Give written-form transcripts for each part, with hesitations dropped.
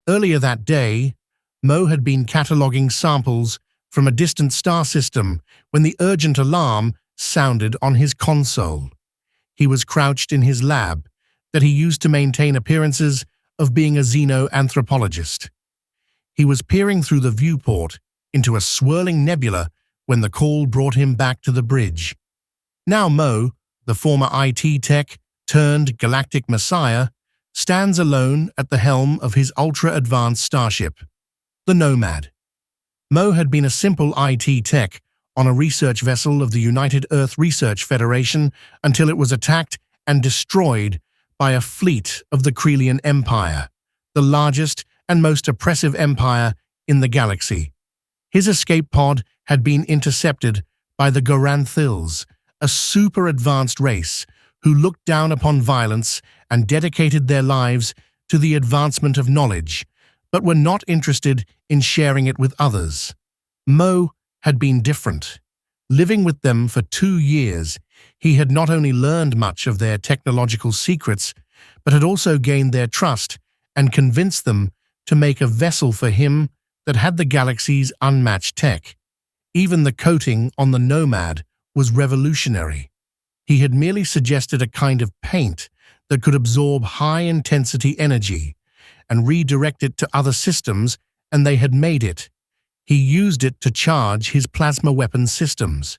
Earlier that day, Mo had been cataloging samples from a distant star system when the urgent alarm sounded on his console. He was crouched in his lab that he used to maintain appearances of being a xenoanthropologist. He was peering through the viewport into a swirling nebula when the call brought him back to the bridge. Now Mo, the former IT tech turned galactic messiah, stands alone at the helm of his ultra-advanced starship, the Nomad. Mo had been a simple IT tech on a research vessel of the United Earth Research Federation until it was attacked and destroyed by a fleet of the Kreelian Empire, the largest and most oppressive empire in the galaxy. His escape pod had been intercepted by the Goranthils, a super-advanced race who looked down upon violence and dedicated their lives to the advancement of knowledge, but were not interested in sharing it with others. Mo had been different. Living with them for 2 years, he had not only learned much of their technological secrets, but had also gained their trust and convinced them to make a vessel for him that had the galaxy's unmatched tech. Even the coating on the Nomad was revolutionary. He had merely suggested a kind of paint that could absorb high-intensity energy and redirect it to other systems, and they had made it. He used it to charge his plasma weapon systems.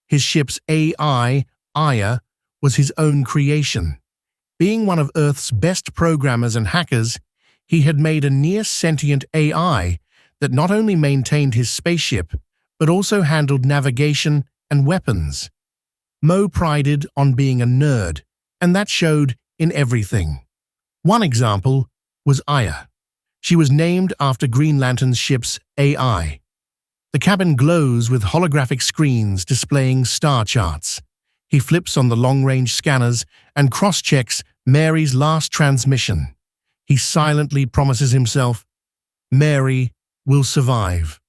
His ship's AI, Aya, was his own creation. Being one of Earth's best programmers and hackers, he had made a near-sentient AI that not only maintained his spaceship, but also handled navigation and weapons. Mo prided on being a nerd, and that showed in everything. One example was Aya. She was named after Green Lantern's ship's AI. The cabin glows with holographic screens displaying star charts. He flips on the long-range scanners and cross-checks Mary's last transmission. He silently promises himself, Mary will survive.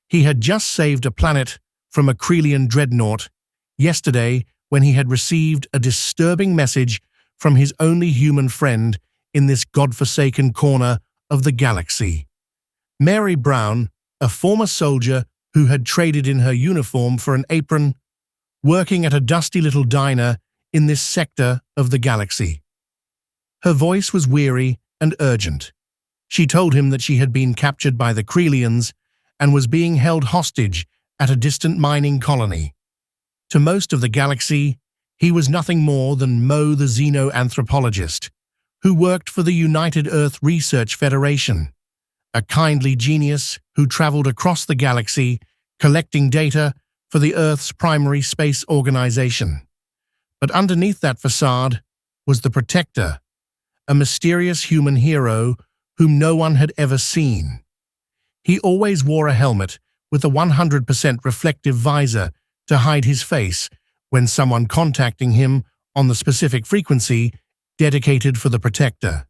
He had just saved a planet from a Kreelian dreadnought yesterday when he had received a disturbing message from his only human friend in this godforsaken corner of the galaxy. Mary Brown, a former soldier who had traded in her uniform for an apron, working at a dusty little diner in this sector of the galaxy. Her voice was weary and urgent. She told him that she had been captured by the Kreelians and was being held hostage at a distant mining colony. To most of the galaxy, he was nothing more than Mo the xenoanthropologist, who worked for the United Earth Research Federation, a kindly genius who traveled across the galaxy collecting data for the Earth's primary space organization. But underneath that facade was the Protector, a mysterious human hero whom no one had ever seen. He always wore a helmet with a 100% reflective visor to hide his face when someone contacting him on the specific frequency dedicated for the Protector.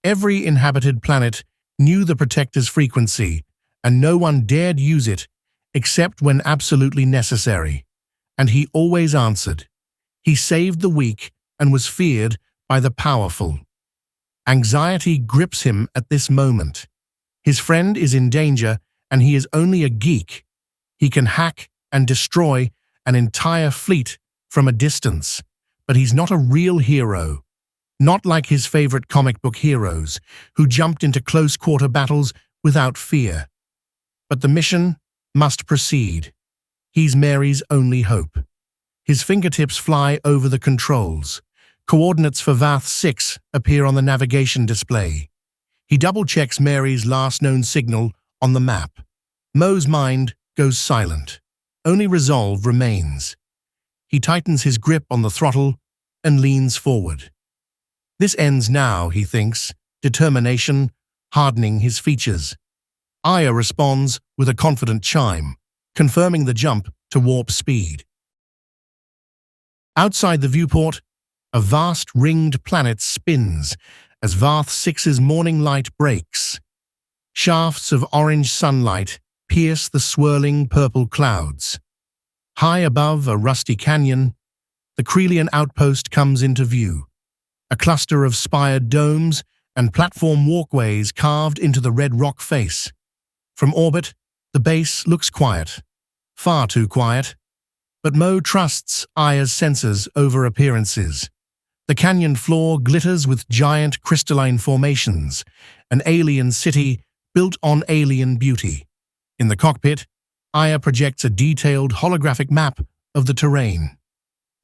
Every inhabited planet knew the Protector's frequency, and no one dared use it except when absolutely necessary. And he always answered. He saved the weak and was feared by the powerful. Anxiety grips him at this moment. His friend is in danger, and he is only a geek. He can hack and destroy an entire fleet from a distance, but he's not a real hero. Not like his favorite comic book heroes, who jumped into close-quarter battles without fear. But the mission must proceed. He's Mary's only hope. His fingertips fly over the controls. Coordinates for Vath 6 appear on the navigation display. He double-checks Mary's last known signal on the map. Mo's mind goes silent. Only resolve remains. He tightens his grip on the throttle and leans forward. This ends now, he thinks, determination hardening his features. Aya responds with a confident chime, confirming the jump to warp speed. Outside the viewport, a vast ringed planet spins as Vath 6's morning light breaks. Shafts of orange sunlight pierce the swirling purple clouds. High above a rusty canyon, the Kreelian outpost comes into view. A cluster of spired domes and platform walkways carved into the red rock face. From orbit, the base looks quiet. Far too quiet. But Mo trusts Aya's sensors over appearances. The canyon floor glitters with giant crystalline formations, an alien city built on alien beauty. In the cockpit, Aya projects a detailed holographic map of the terrain.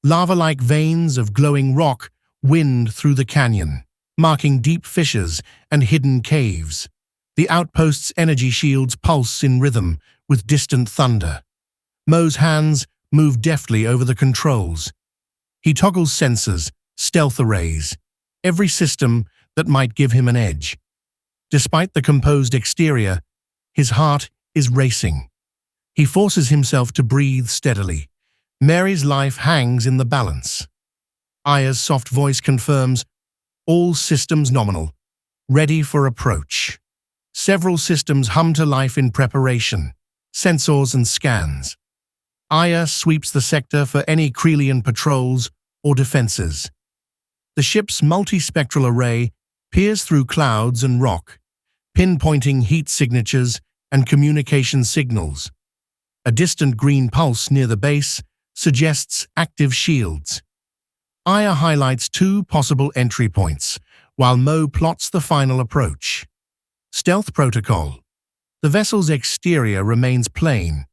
Lava-like veins of glowing rock wind through the canyon, marking deep fissures and hidden caves. The outpost's energy shields pulse in rhythm with distant thunder. Mo's hands move deftly over the controls. He toggles sensors, stealth arrays, every system that might give him an edge. Despite the composed exterior, his heart is racing. He forces himself to breathe steadily. Mary's life hangs in the balance. Aya's soft voice confirms, all systems nominal, ready for approach. Several systems hum to life in preparation, sensors and scans. Aya sweeps the sector for any Kreelian patrols or defenses. The ship's multispectral array peers through clouds and rock, pinpointing heat signatures and communication signals. A distant green pulse near the base suggests active shields. Aya highlights two possible entry points, while Mo plots the final approach. Stealth protocol. The vessel's exterior remains plain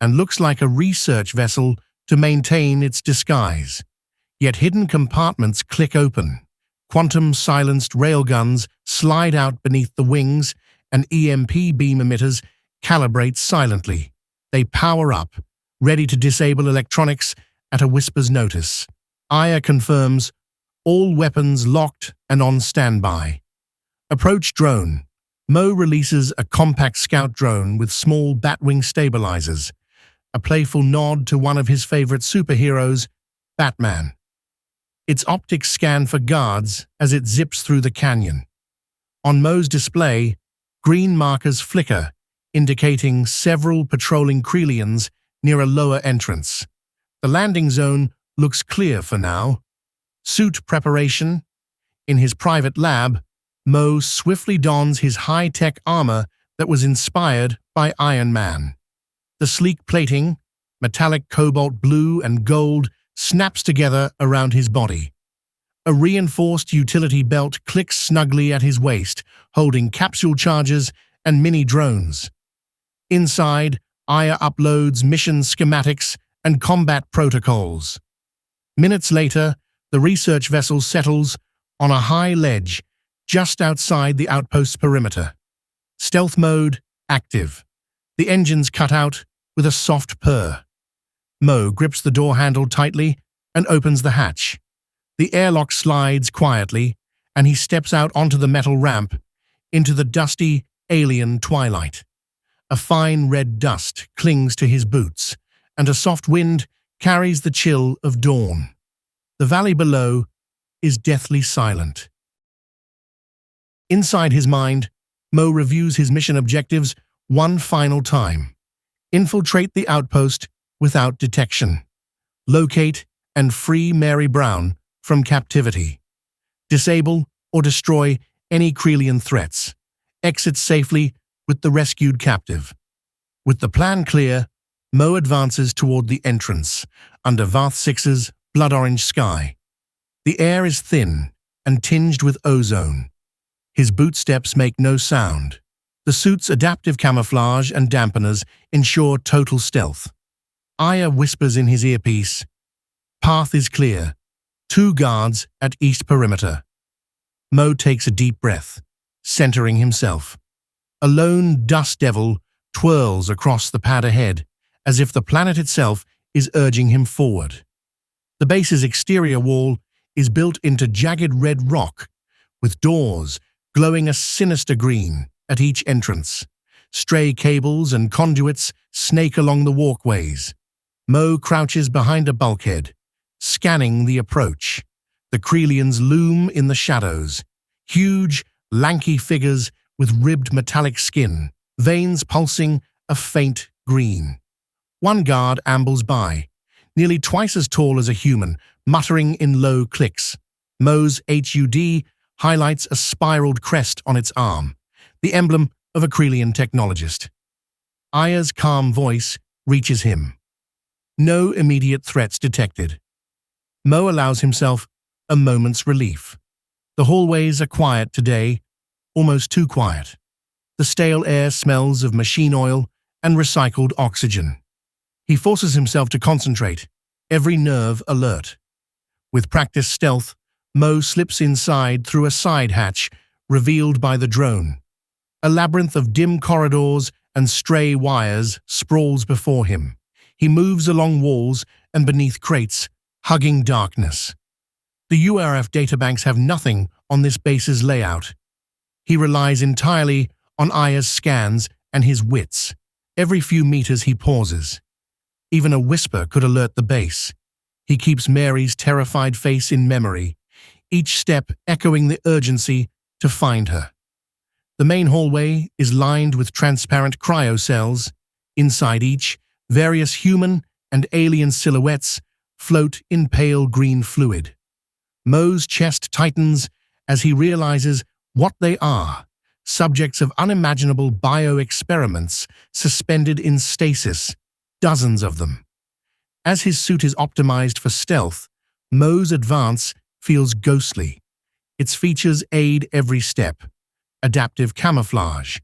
and looks like a research vessel to maintain its disguise. Yet hidden compartments click open. Quantum-silenced railguns slide out beneath the wings, and EMP beam emitters calibrate silently. They power up, ready to disable electronics at a whisper's notice. Aya confirms, all weapons locked and on standby. Approach drone. Mo releases a compact scout drone with small batwing stabilizers, a playful nod to one of his favorite superheroes, Batman. Its optics scan for guards as it zips through the canyon. On Mo's display, green markers flicker, indicating several patrolling Kreelians near a lower entrance. The landing zone looks clear for now. Suit preparation. In his private lab, Mo swiftly dons his high-tech armor that was inspired by Iron Man. The sleek plating, metallic cobalt blue and gold, snaps together around his body. A reinforced utility belt clicks snugly at his waist, holding capsule chargers and mini drones. Inside, Aya uploads mission schematics and combat protocols. Minutes later, the research vessel settles on a high ledge just outside the outpost's perimeter. Stealth mode active. The engines cut out with a soft purr. Mo grips the door handle tightly and opens the hatch. The airlock slides quietly, and he steps out onto the metal ramp into the dusty, alien twilight. A fine red dust clings to his boots, and a soft wind carries the chill of dawn. The valley below is deathly silent. Inside his mind, Mo reviews his mission objectives one final time. Infiltrate the outpost without detection. Locate and free Mary Brown from captivity. Disable or destroy any Kreelian threats. Exit safely with the rescued captive. With the plan clear, Mo advances toward the entrance, under Vath 6's blood-orange sky. The air is thin and tinged with ozone. His bootsteps make no sound. The suit's adaptive camouflage and dampeners ensure total stealth. Aya whispers in his earpiece, "Path is clear. 2 guards at east perimeter." Mo takes a deep breath, centering himself. A lone dust devil twirls across the pad ahead, as if the planet itself is urging him forward. The base's exterior wall is built into jagged red rock, with doors glowing a sinister green at each entrance. Stray cables and conduits snake along the walkways. Mo crouches behind a bulkhead, scanning the approach. The Kreelians loom in the shadows, huge, lanky figures with ribbed metallic skin, veins pulsing a faint green. One guard ambles by, nearly twice as tall as a human, muttering in low clicks. Mo's HUD highlights a spiraled crest on its arm, the emblem of a Kreelian technologist. Aya's calm voice reaches him. No immediate threats detected. Mo allows himself a moment's relief. The hallways are quiet today, almost too quiet. The stale air smells of machine oil and recycled oxygen. He forces himself to concentrate, every nerve alert. With practiced stealth, Mo slips inside through a side hatch revealed by the drone. A labyrinth of dim corridors and stray wires sprawls before him. He moves along walls and beneath crates, hugging darkness. The URF databanks have nothing on this base's layout. He relies entirely on Aya's scans and his wits. Every few meters he pauses. Even a whisper could alert the base. He keeps Mary's terrified face in memory, each step echoing the urgency to find her. The main hallway is lined with transparent cryocells. Inside each, various human and alien silhouettes float in pale green fluid. Mo's chest tightens as he realizes what they are, subjects of unimaginable bio-experiments suspended in stasis, dozens of them. As his suit is optimized for stealth, Mo's advance feels ghostly. Its features aid every step. Adaptive camouflage.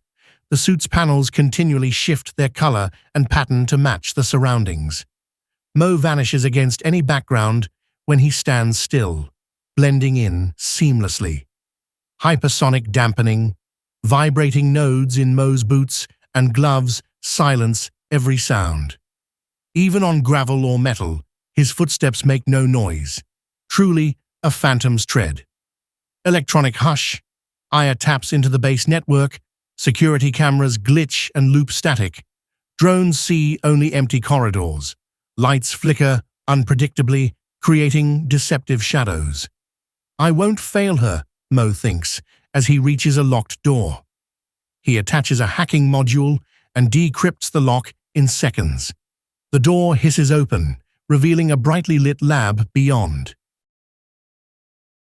The suit's panels continually shift their color and pattern to match the surroundings. Mo vanishes against any background when he stands still, blending in seamlessly. Hypersonic dampening, vibrating nodes in Mo's boots and gloves silence every sound. Even on gravel or metal, his footsteps make no noise. Truly a phantom's tread. Electronic hush. Aya taps into the base network. Security cameras glitch and loop static. Drones see only empty corridors. Lights flicker unpredictably, creating deceptive shadows. I won't fail her, Mo thinks, as he reaches a locked door. He attaches a hacking module and decrypts the lock in seconds. The door hisses open, revealing a brightly lit lab beyond.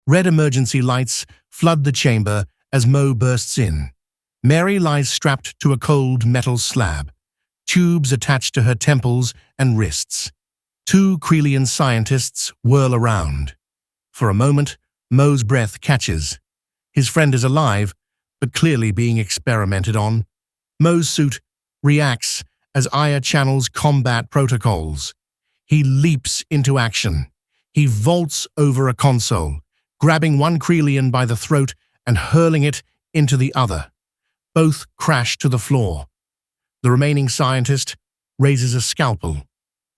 Red emergency lights flood the chamber as Mo bursts in. Mary lies strapped to a cold metal slab, tubes attached to her temples and wrists. Two Kreelian scientists whirl around. For a moment, Mo's breath catches. His friend is alive, but clearly being experimented on. Mo's suit reacts as Aya channels combat protocols. He leaps into action. He vaults over a console, grabbing one Kreelian by the throat and hurling it into the other. Both crash to the floor. The remaining scientist raises a scalpel.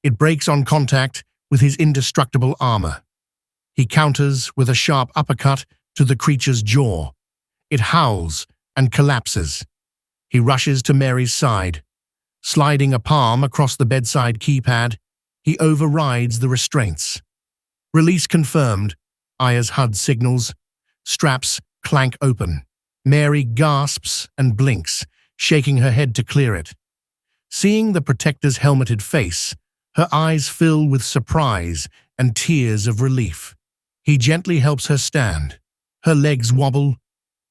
It breaks on contact with his indestructible armor. He counters with a sharp uppercut to the creature's jaw. It howls and collapses. He rushes to Mary's side. Sliding a palm across the bedside keypad, he overrides the restraints. Release confirmed, Aya's HUD signals. Straps clank open. Mary gasps and blinks, shaking her head to clear it. Seeing the protector's helmeted face, her eyes fill with surprise and tears of relief. He gently helps her stand. Her legs wobble,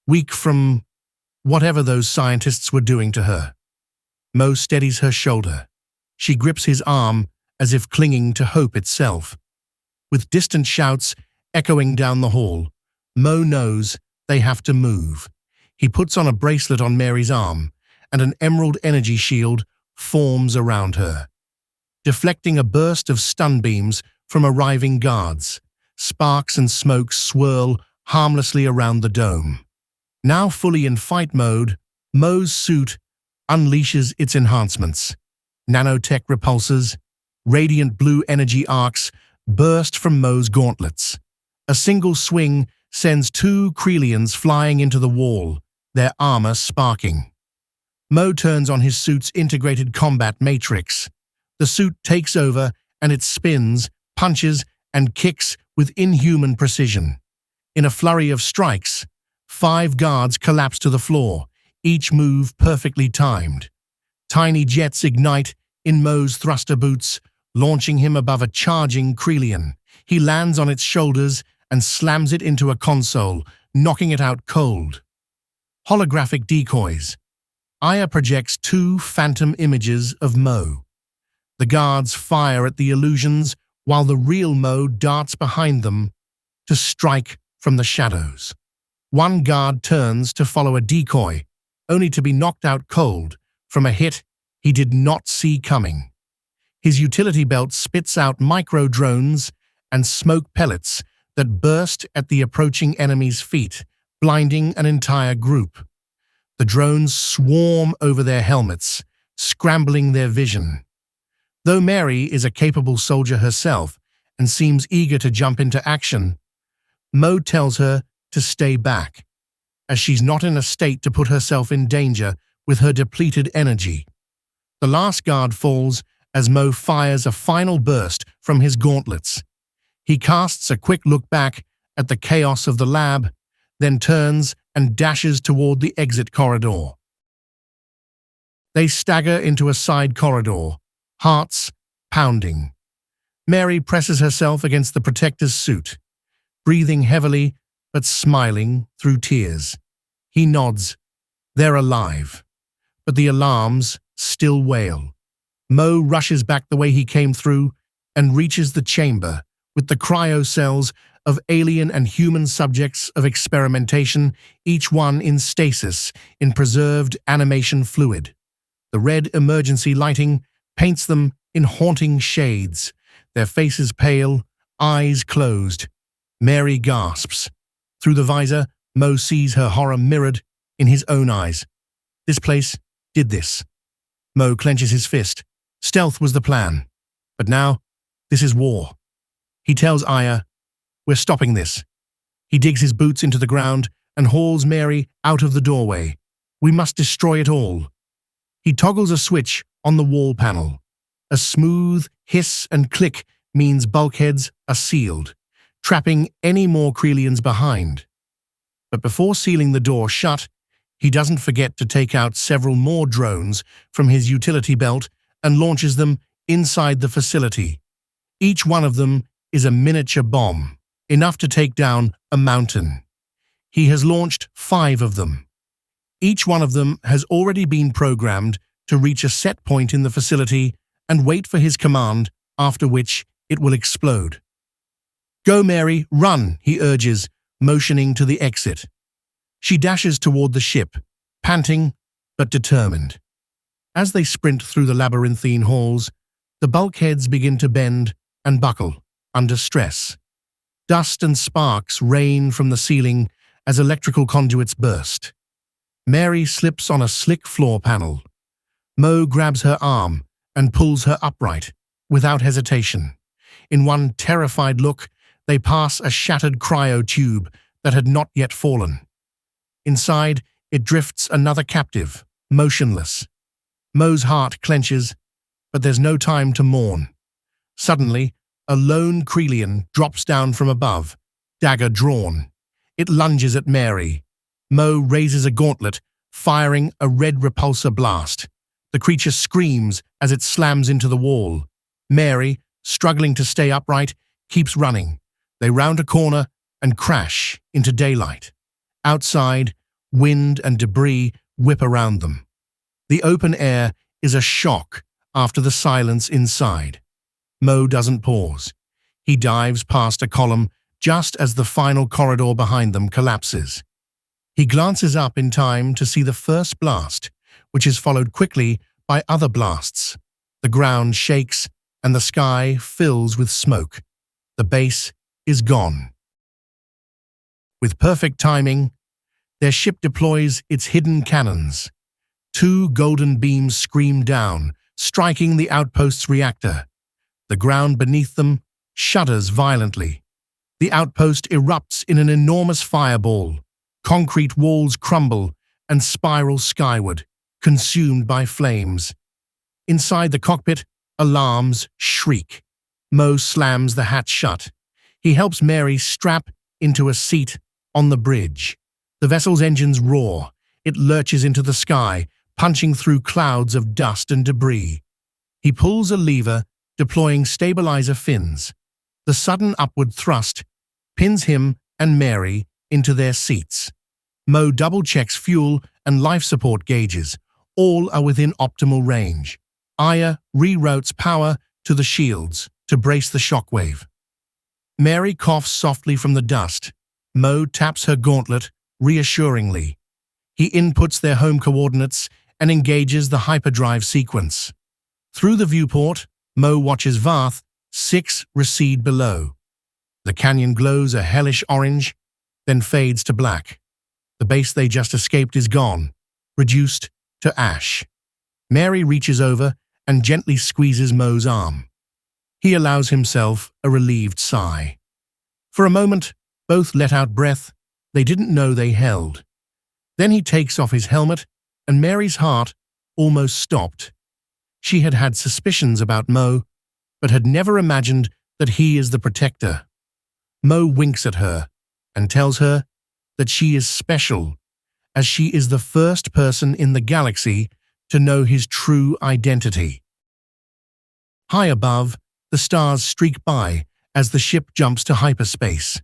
weak from whatever those scientists were doing to her. Mo steadies her shoulder. She grips his arm as if clinging to hope itself. With distant shouts echoing down the hall, Mo knows they have to move. He puts on a bracelet on Mary's arm, and an emerald energy shield forms around her, deflecting a burst of stun beams from arriving guards. Sparks and smoke swirl harmlessly around the dome. Now fully in fight mode, Mo's suit unleashes its enhancements. Nanotech repulsors, radiant blue energy arcs burst from Mo's gauntlets. A single swing sends two Kreelians flying into the wall, their armor sparking. Mo turns on his suit's integrated combat matrix. The suit takes over and it spins, punches, and kicks with inhuman precision. In a flurry of strikes, 5 guards collapse to the floor, each move perfectly timed. Tiny jets ignite in Mo's thruster boots, launching him above a charging Kreelian. He lands on its shoulders and slams it into a console, knocking it out cold. Holographic decoys. Aya projects two phantom images of Mo. The guards fire at the illusions while the real Mo darts behind them to strike from the shadows. One guard turns to follow a decoy, only to be knocked out cold from a hit he did not see coming. His utility belt spits out micro-drones and smoke pellets that burst at the approaching enemy's feet, blinding an entire group. The drones swarm over their helmets, scrambling their vision. Though Mary is a capable soldier herself and seems eager to jump into action, Mo tells her to stay back, as she's not in a state to put herself in danger with her depleted energy. The last guard falls as Mo fires a final burst from his gauntlets. He casts a quick look back at the chaos of the lab, then turns and dashes toward the exit corridor. They stagger into a side corridor, hearts pounding. Mary presses herself against the protector's suit, breathing heavily but smiling through tears. He nods. They're alive. But the alarms still wail. Mo rushes back the way he came through and reaches the chamber with the cryo cells of alien and human subjects of experimentation, each one in stasis in preserved animation fluid. The red emergency lighting paints them in haunting shades, their faces pale, eyes closed. Mary gasps. Through the visor, Mo sees her horror mirrored in his own eyes. This place did this. Mo clenches his fist. Stealth was the plan. But now, this is war. He tells Aya, "We're stopping this." He digs his boots into the ground and hauls Mary out of the doorway. "We must destroy it all." He toggles a switch on the wall panel. A smooth hiss and click means bulkheads are sealed, trapping any more Kreelians behind. But before sealing the door shut, he doesn't forget to take out several more drones from his utility belt and launches them inside the facility. Each one of them is a miniature bomb, enough to take down a mountain. He has launched 5 of them. Each one of them has already been programmed to reach a set point in the facility and wait for his command, after which it will explode. "Go, Mary, run," he urges, motioning to the exit. She dashes toward the ship, panting but determined. As they sprint through the labyrinthine halls, the bulkheads begin to bend and buckle under stress. Dust and sparks rain from the ceiling as electrical conduits burst. Mary slips on a slick floor panel. Mo grabs her arm and pulls her upright, without hesitation. In one terrified look, they pass a shattered cryo tube that had not yet fallen. Inside, it drifts another captive, motionless. Mo's heart clenches, but there's no time to mourn. Suddenly, a lone Kreelian drops down from above, dagger drawn. It lunges at Mary. Mo raises a gauntlet, firing a red repulsor blast. The creature screams as it slams into the wall. Mary, struggling to stay upright, keeps running. They round a corner and crash into daylight. Outside, wind and debris whip around them. The open air is a shock after the silence inside. Mo doesn't pause. He dives past a column just as the final corridor behind them collapses. He glances up in time to see the first blast, which is followed quickly by other blasts. The ground shakes and the sky fills with smoke. The base is gone. With perfect timing, their ship deploys its hidden cannons. 2 golden beams scream down, striking the outpost's reactor. The ground beneath them shudders violently. The outpost erupts in an enormous fireball. Concrete walls crumble and spiral skyward, consumed by flames. Inside the cockpit, alarms shriek. Mo slams the hatch shut. He helps Mary strap into a seat on the bridge. The vessel's engines roar. It lurches into the sky, punching through clouds of dust and debris. He pulls a lever, deploying stabilizer fins. The sudden upward thrust pins him and Mary into their seats. Mo double-checks fuel and life support gauges. All are within optimal range. Aya reroutes power to the shields to brace the shockwave. Mary coughs softly from the dust. Mo taps her gauntlet reassuringly. He inputs their home coordinates and engages the hyperdrive sequence. Through the viewport, Mo watches Varth 6 recede below. The canyon glows a hellish orange, then fades to black. The base they just escaped is gone, reduced to ash. Mary reaches over and gently squeezes Mo's arm. He allows himself a relieved sigh. For a moment, both let out breath they didn't know they held. Then he takes off his helmet, and Mary's heart almost stopped. She had had suspicions about Mo, but had never imagined that he is the protector. Mo winks at her and tells her that she is special, as she is the first person in the galaxy to know his true identity. High above, the stars streak by as the ship jumps to hyperspace.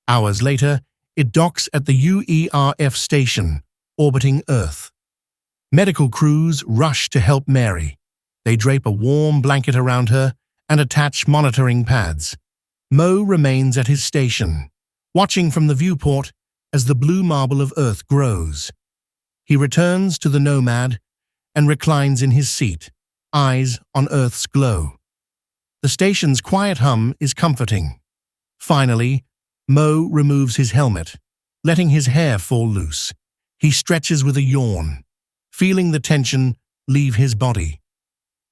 Hours later, it docks at the UERF station, orbiting Earth. Medical crews rush to help Mary. They drape a warm blanket around her and attach monitoring pads. Mo remains at his station, watching from the viewport as the blue marble of Earth grows. He returns to the Nomad and reclines in his seat, eyes on Earth's glow. The station's quiet hum is comforting. Finally, Mo removes his helmet, letting his hair fall loose. He stretches with a yawn, feeling the tension leave his body.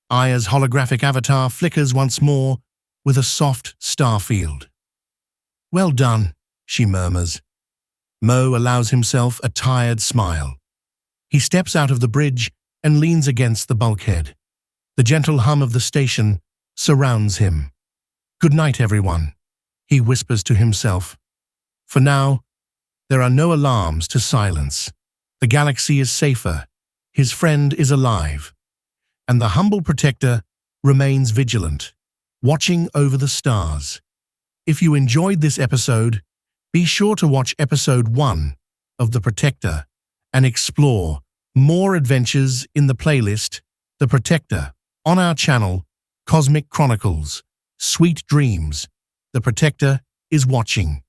Aya's holographic avatar flickers once more with a soft star field. "Well done," she murmurs. Mo allows himself a tired smile. He steps out of the bridge and leans against the bulkhead. The gentle hum of the station surrounds him. "Good night, everyone," he whispers to himself. For now, there are no alarms to silence. The galaxy is safer, his friend is alive, and the humble protector remains vigilant, watching over the stars. If you enjoyed this episode, be sure to watch episode 1 of The Protector and explore more adventures in the playlist The Protector on our channel, Cosmic Chronicles. Sweet dreams. The Protector is watching.